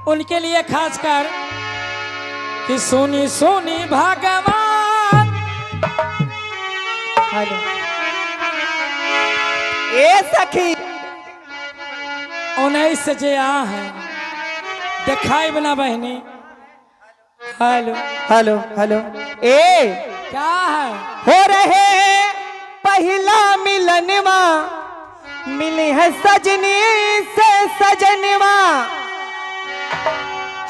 उनके लिए खासकर कि सोनी सोनी भगवान। हेलो ए सखी 19 जे आ है दिखाई बना बहनी। हेलो हेलो हेलो ए क्या है? हो रहे पहला मिलनवा मिली है सजनी से सजनवा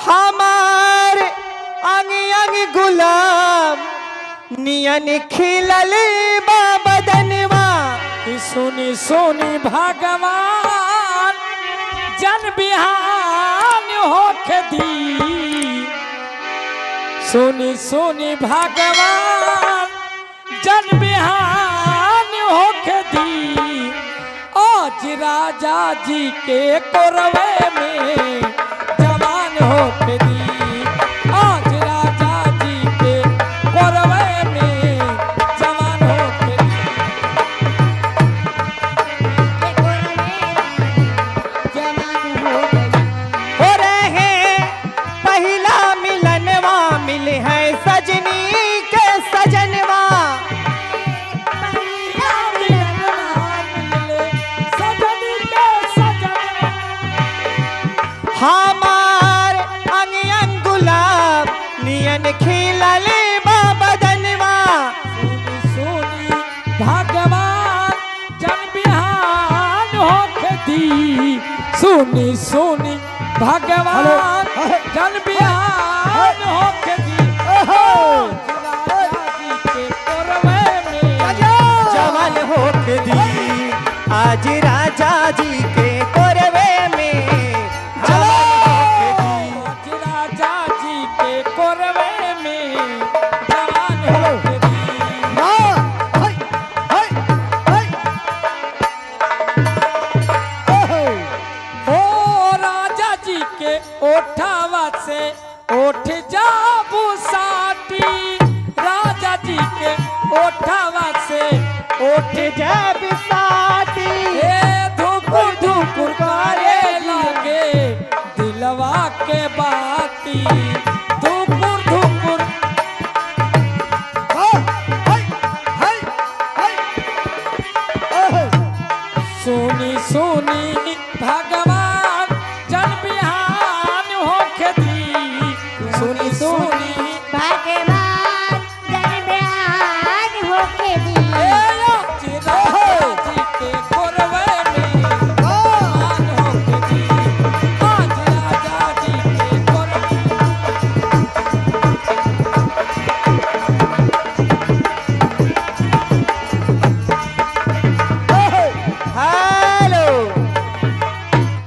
हमार अंग अंग गुलाब नियन खिलल बदनवा। कि सोनी सोनी भगवान जन बिहान होके दी। सोनी सोनी भगवान जन बिहान होके दी। आज राजा जी के कोरवे में जवान होके दी। आज राजा जी के कोरवे में जवान होके दी। हो रहे पहला मिलनवा मिले है सजनी के सजनवा हमार अंग अंग गुलाब नियन खिलल बदनवा। सोनी भगवान जन बिहान होके दी। सोनी सोनी भगवान जन बिहान होके दी। राजा जी के कोरवे में जवान होके दी। आज राजा जी के कोरवे में जवान होके दी। आज राजा जी के कोरवे में जवान होके दी। ओ राजा जी के ओठावा से ओठ जाबू साटी। राजा जी के ओठावा से ओठ जब साथी धुकुर धुकुर करे लागे दिलवा के बाती।